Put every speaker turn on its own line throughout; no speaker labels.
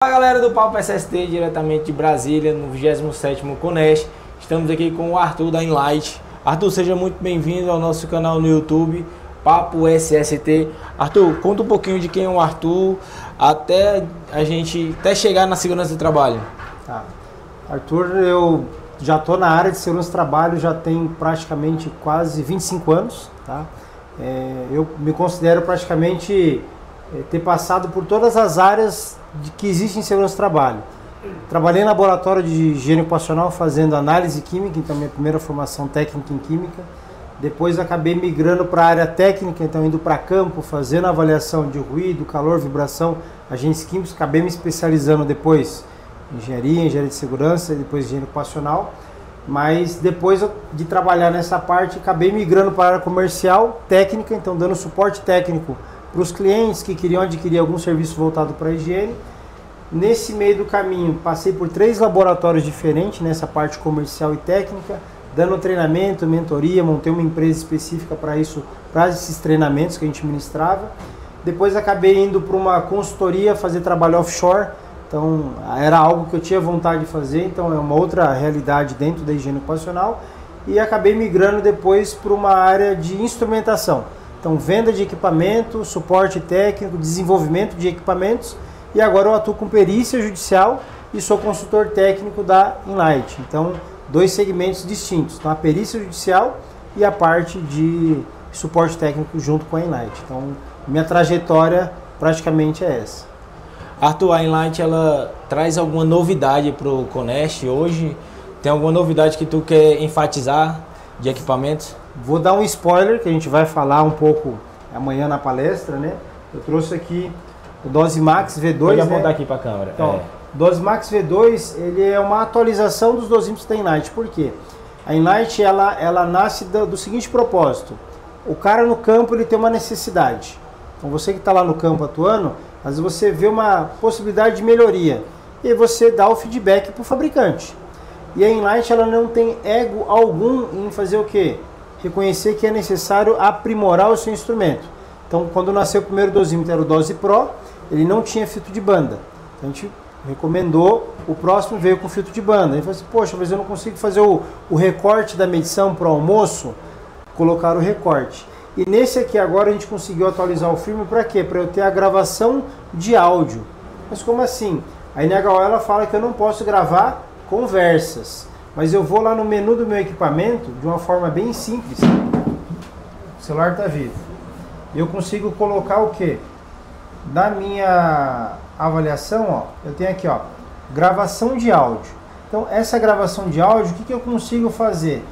Fala galera do Papo SST, diretamente de Brasília, no 27º Conest. Estamos aqui com o Arthur da Enlight. Arthur, seja muito bem-vindo ao nosso canal no YouTube, Papo SST. Arthur, conta um pouquinho de quem é o Arthur, até chegar na segurança do trabalho.
Tá. Arthur, eu já estou na área de segurança do trabalho, já tem praticamente quase 25 anos. Tá? Eu me considero praticamente ter passado por todas as áreas que existem em segurança do trabalho. Trabalhei em laboratório de higiene ocupacional fazendo análise química, então minha primeira formação técnica em química. Depois acabei migrando para a área técnica, então indo para campo, fazendo avaliação de ruído, calor, vibração, agentes químicos. Acabei me especializando depois em engenharia de segurança e depois higiene ocupacional. Mas depois de trabalhar nessa parte, acabei migrando para a área comercial, técnica, então dando suporte técnico para os clientes que queriam adquirir algum serviço voltado para a higiene. Nesse meio do caminho, passei por 3 laboratórios diferentes nessa parte comercial e técnica, dando treinamento, mentoria, montei uma empresa específica para isso, para esses treinamentos que a gente ministrava. Depois acabei indo para uma consultoria fazer trabalho offshore, então era algo que eu tinha vontade de fazer, então é uma outra realidade dentro da higiene ocupacional. E acabei migrando depois para uma área de instrumentação. Então, venda de equipamento, suporte técnico, desenvolvimento de equipamentos, e agora eu atuo com perícia judicial e sou consultor técnico da Enlight. Então, 2 segmentos distintos, então a perícia judicial e a parte de suporte técnico junto com a Enlight. Então, minha trajetória praticamente é essa.
Arthur, a Enlight, ela traz alguma novidade para o Conest hoje? Tem alguma novidade que tu quer enfatizar de equipamentos?
Vou dar um spoiler, que a gente vai falar um pouco amanhã na palestra, né? Eu trouxe aqui o Dosimax V2.
Pode apontar aqui para a câmera.
Então, Dosimax V2, ele é uma atualização dos dosímetros da Enlight. Por quê? A Enlight, ela nasce do seguinte propósito. O cara no campo, ele tem uma necessidade. Então, você que está lá no campo atuando, às vezes você vê uma possibilidade de melhoria. E aí você dá o feedback para o fabricante. E a Enlight, ela não tem ego algum em fazer o quê? Reconhecer que é necessário aprimorar o seu instrumento. Então, quando nasceu o primeiro dosímetro, era o Dose Pro, ele não tinha filtro de banda. Então, a gente recomendou, o próximo veio com filtro de banda. Ele falou assim, poxa, mas eu não consigo fazer o recorte da medição para o almoço, colocar o recorte. E nesse aqui agora a gente conseguiu atualizar o firmware para quê? Para eu ter a gravação de áudio. Mas como assim? A NHL ela fala que eu não posso gravar conversas. Mas eu vou lá no menu do meu equipamento de uma forma bem simples. O celular está vivo. Eu consigo colocar o que? Da minha avaliação, ó, eu tenho aqui, ó, gravação de áudio. Então, essa gravação de áudio, o que eu consigo fazer?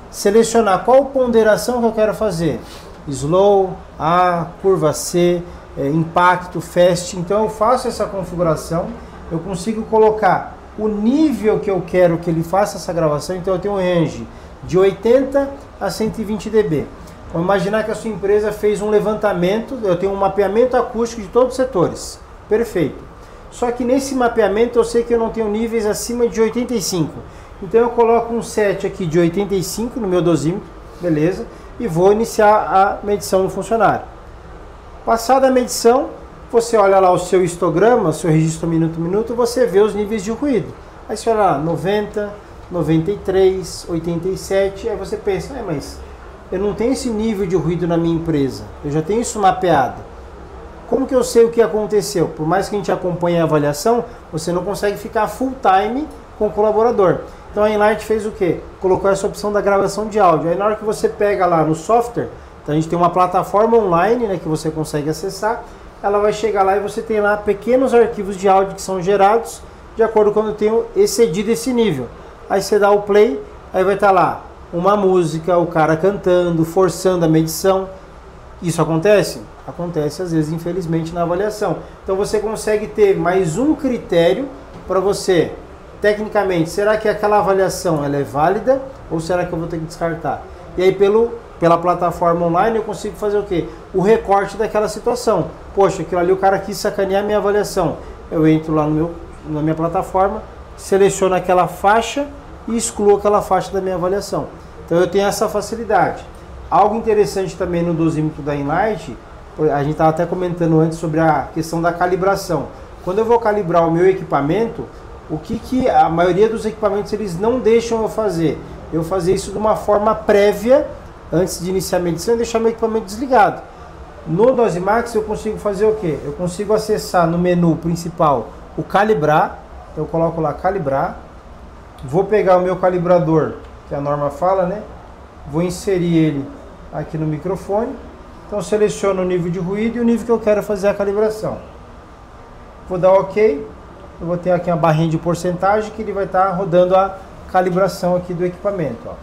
Selecionar qual ponderação que eu quero fazer. Slow, A, curva C, impacto, fast. Então, eu faço essa configuração. Eu consigo colocar o nível que eu quero que ele faça essa gravação, então eu tenho um range de 80 a 120 dB. Vamos imaginar que a sua empresa fez um levantamento, eu tenho um mapeamento acústico de todos os setores. Perfeito. Só que nesse mapeamento eu sei que eu não tenho níveis acima de 85. Então eu coloco um set aqui de 85 no meu dosímetro, beleza, e vou iniciar a medição do funcionário. Passada a medição, você olha lá o seu histograma, seu registro minuto a minuto, você vê os níveis de ruído. Aí você olha lá, 90, 93, 87, aí você pensa, mas eu não tenho esse nível de ruído na minha empresa, eu já tenho isso mapeado. Como que eu sei o que aconteceu? Por mais que a gente acompanhe a avaliação, você não consegue ficar full time com o colaborador. Então a Enlight fez o quê? Colocou essa opção da gravação de áudio. Aí na hora que você pega lá no software, então a gente tem uma plataforma online, né, que você consegue acessar, ela vai chegar lá e você tem lá pequenos arquivos de áudio que são gerados de acordo com quando eu tenho excedido esse nível. Aí você dá o play, aí vai estar lá uma música, o cara cantando, forçando a medição. Isso acontece? Acontece às vezes, infelizmente, na avaliação. Então você consegue ter mais um critério para você, tecnicamente, será que aquela avaliação ela é válida ou será que eu vou ter que descartar? E aí pela plataforma online eu consigo fazer o quê? O recorte daquela situação. Poxa, aquilo ali o cara quis sacanear a minha avaliação. Eu entro lá na minha plataforma, seleciono aquela faixa e excluo aquela faixa da minha avaliação. Então eu tenho essa facilidade. Algo interessante também no dosímetro da Enlight, a gente estava até comentando antes sobre a questão da calibração. quando eu vou calibrar o meu equipamento, o que a maioria dos equipamentos eles não deixam eu fazer? Eu fazer isso de uma forma prévia, antes de iniciar a medição, e deixar meu equipamento desligado. No Dosimax eu consigo fazer o quê? Eu consigo acessar no menu principal o calibrar, eu coloco lá calibrar, vou pegar o meu calibrador, que a norma fala, né? Vou inserir ele aqui no microfone, então seleciono o nível de ruído e o nível que eu quero fazer a calibração. Vou dar OK, eu vou ter aqui uma barrinha de porcentagem que ele vai estar rodando a calibração aqui do equipamento, ó.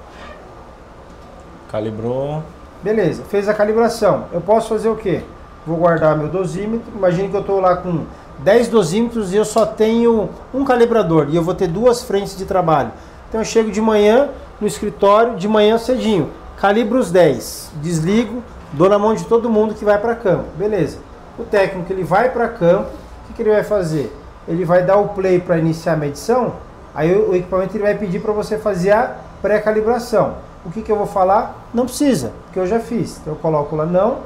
Calibrou.
Beleza, fez a calibração. Eu posso fazer o quê? Vou guardar meu dosímetro. Imagine que eu estou lá com 10 dosímetros e eu só tenho um calibrador e eu vou ter 2 frentes de trabalho. Então eu chego de manhã no escritório, de manhã cedinho, calibro os 10, desligo, dou na mão de todo mundo que vai para campo. Beleza. O técnico ele vai para campo, o que ele vai fazer? Ele vai dar o play para iniciar a medição, aí o equipamento ele vai pedir para você fazer a pré-calibração. O que eu vou falar? Não precisa, porque eu já fiz. Então eu coloco lá não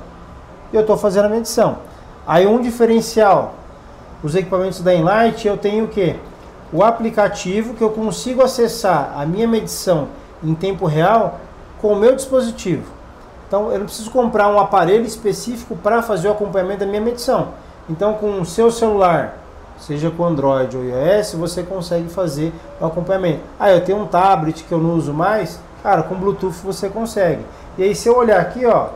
e eu estou fazendo a medição. Aí um diferencial, os equipamentos da Enlight, eu tenho o quê? O aplicativo que eu consigo acessar a minha medição em tempo real com o meu dispositivo. Então eu não preciso comprar um aparelho específico para fazer o acompanhamento da minha medição. Então com o seu celular, seja com Android ou iOS, você consegue fazer o acompanhamento. Ah, eu tenho um tablet que eu não uso mais, cara, com Bluetooth você consegue. E aí se eu olhar aqui, ó,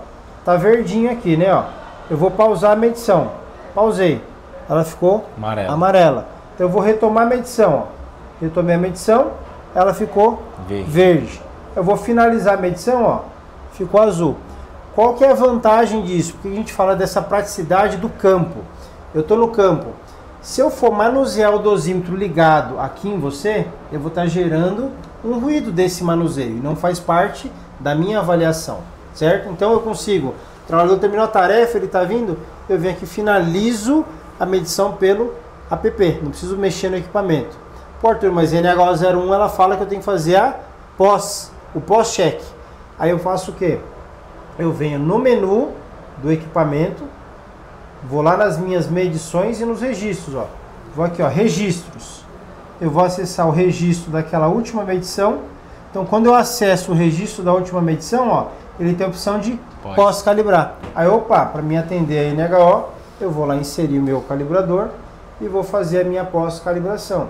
tá verdinho aqui, né, ó. Eu vou pausar a medição. Pausei. Ela ficou amarela. Então eu vou retomar a medição, ó. Retomei a medição, ela ficou verde. Eu vou finalizar a medição, ó, ficou azul. Qual que é a vantagem disso? Porque a gente fala dessa praticidade do campo. Eu tô no campo. Se eu for manusear o dosímetro ligado aqui em você, eu vou estar gerando um ruído desse manuseio e não faz parte da minha avaliação, certo? Então eu consigo, o trabalhador terminou a tarefa, ele está vindo, eu venho aqui, finalizo a medição pelo app, não preciso mexer no equipamento. Pô, Arthur, mas a NH01 ela fala que eu tenho que fazer o pós-check. Aí eu faço o quê? Eu venho no menu do equipamento, vou lá nas minhas medições e nos registros, ó. Vou aqui, ó, registros. Eu vou acessar o registro daquela última medição. Então, quando eu acesso o registro da última medição, ó, ele tem a opção de pós-calibrar. Aí, opa, para me atender a NHO, eu vou lá inserir o meu calibrador e vou fazer a minha pós-calibração.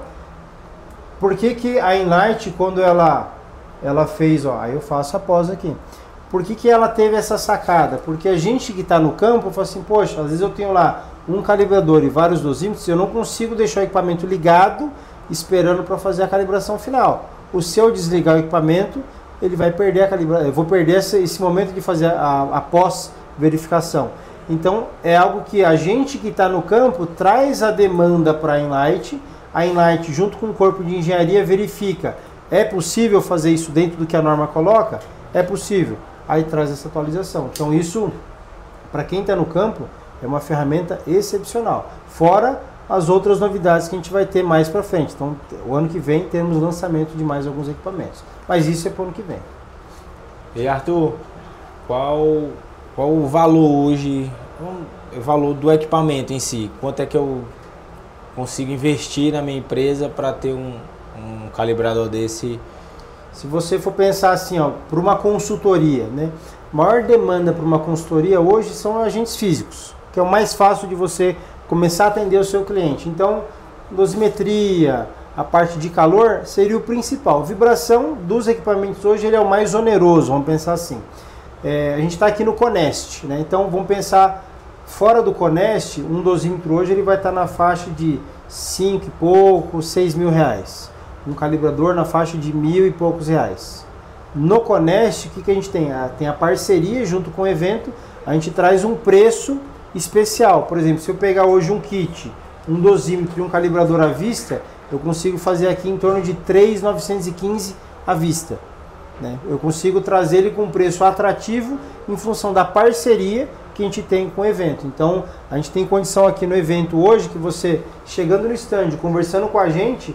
Por que que a Enlight, quando ela fez, ó, aí eu faço a pós aqui. Por que que ela teve essa sacada? Porque a gente que está no campo fala assim, poxa, às vezes eu tenho lá um calibrador e vários dosímetros, eu não consigo deixar o equipamento ligado esperando para fazer a calibração final. Se eu desligar o equipamento, ele vai perder a calibração, eu vou perder esse momento de fazer a pós-verificação. Então é algo que a gente que está no campo traz a demanda para a Enlight junto com o corpo de engenharia verifica, é possível fazer isso dentro do que a norma coloca? É possível. Aí traz essa atualização. Então isso, para quem está no campo, é uma ferramenta excepcional. Fora as outras novidades que a gente vai ter mais para frente. Então, o ano que vem temos lançamento de mais alguns equipamentos. Mas isso é para o ano que vem.
E Arthur, qual o valor hoje, o valor do equipamento em si? Quanto é que eu consigo investir na minha empresa para ter um calibrador desse?
Se você for pensar assim, ó, para uma consultoria, né? A maior demanda para uma consultoria hoje são agentes físicos, que é o mais fácil de você começar a atender o seu cliente. Então, dosimetria, a parte de calor seria o principal. Vibração dos equipamentos hoje ele é o mais oneroso, vamos pensar assim. A gente está aqui no Conest, né? Então vamos pensar fora do Conest, um dosímetro hoje ele vai estar na faixa de 5 e pouco, 6 mil reais. Um calibrador na faixa de 1.000 e poucos reais. No Conest, o que a gente tem? Tem a parceria junto com o evento, a gente traz um preço especial. Por exemplo, se eu pegar hoje um kit, um dosímetro e um calibrador à vista, eu consigo fazer aqui em torno de 3.915 à vista, né? Eu consigo trazer ele com um preço atrativo em função da parceria que a gente tem com o evento. Então, a gente tem condição aqui no evento hoje que você, chegando no stand, conversando com a gente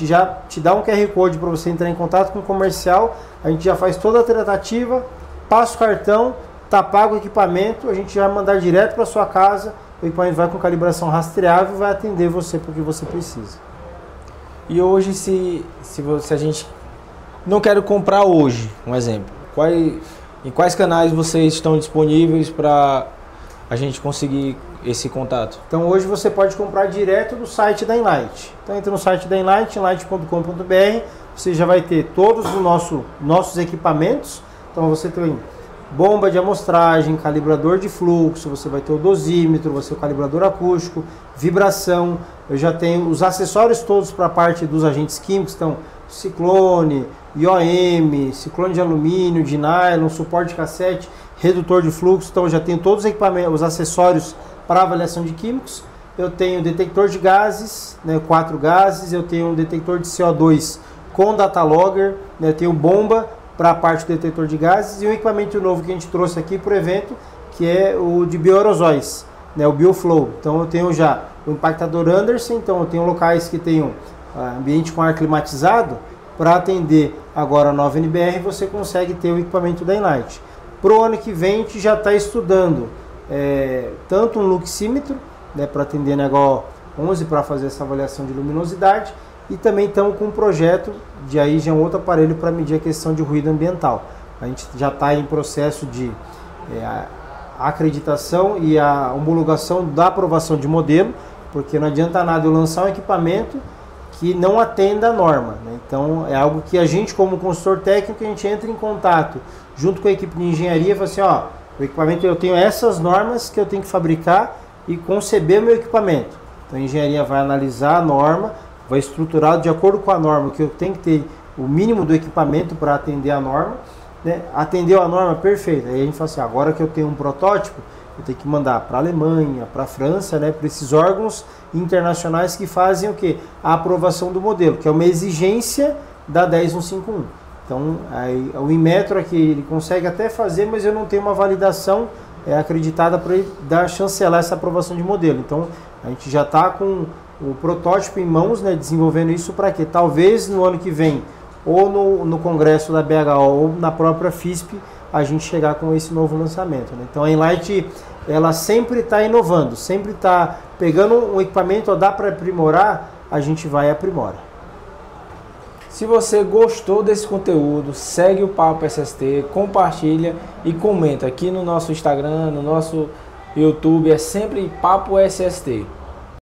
já te dá um QR Code para você entrar em contato com o comercial, a gente já faz toda a tratativa, passa o cartão, tá pago o equipamento, a gente vai mandar direto para sua casa o equipamento vai com calibração rastreável e vai atender você porque você precisa.
E hoje, se a gente não quer comprar hoje, um exemplo, em quais canais vocês estão disponíveis para a gente conseguir esse contato?
Então hoje você pode comprar direto do site da Enlight. Então entra no site da Enlight, enlight.com.br, você já vai ter todos os nossos equipamentos. Então você tem bomba de amostragem, calibrador de fluxo, você vai ter o dosímetro, você tem o calibrador acústico, vibração. Eu já tenho os acessórios todos para a parte dos agentes químicos, então ciclone, IOM, ciclone de alumínio, de nylon, suporte de cassete, redutor de fluxo. Então eu já tenho todos os equipamentos, os acessórios para avaliação de químicos. Eu tenho detector de gases, né, 4 gases, eu tenho um detector de CO2 com data logger, né, eu tenho bomba para a parte do detector de gases e um equipamento novo que a gente trouxe aqui para o evento, que é o de bioaerosóis, né, o BioFlow. Então eu tenho já o impactador Anderson, então eu tenho locais que tenham ambiente com ar climatizado. Para atender agora a nova NBR, você consegue ter o equipamento da Enlight. Para o ano que vem, a gente já está estudando tanto um luxímetro, né, para atender NEGO 11 para fazer essa avaliação de luminosidade, e também estamos com um projeto de aí já um outro aparelho para medir a questão de ruído ambiental. A gente já está em processo de acreditação e a homologação da aprovação de modelo, porque não adianta nada eu lançar um equipamento que não atenda a norma, né? Então é algo que a gente, como consultor técnico, a gente entra em contato junto com a equipe de engenharia e fala assim, ó, o equipamento, eu tenho essas normas que eu tenho que fabricar e conceber meu equipamento. Então a engenharia vai analisar a norma, vai estruturar de acordo com a norma, que eu tenho que ter o mínimo do equipamento para atender a norma, né? Atendeu a norma, perfeito. Aí a gente fala assim, agora que eu tenho um protótipo, eu tenho que mandar para a Alemanha, para a França, né, para esses órgãos internacionais que fazem o quê? A aprovação do modelo, que é uma exigência da 10151. Então, aí, o Inmetro aqui, ele consegue até fazer, mas eu não tenho uma validação acreditada para ele chancelar essa aprovação de modelo. Então, a gente já está com o protótipo em mãos, né, desenvolvendo isso para quê? Talvez no ano que vem, ou no congresso da BHO, ou na própria FISP, a gente chegar com esse novo lançamento, né? Então a Enlight, ela sempre está inovando, sempre está pegando um equipamento, dá para aprimorar, a gente vai e aprimora.
Se você gostou desse conteúdo, segue o Papo SST, compartilha e comenta aqui no nosso Instagram, no nosso YouTube, é sempre Papo SST.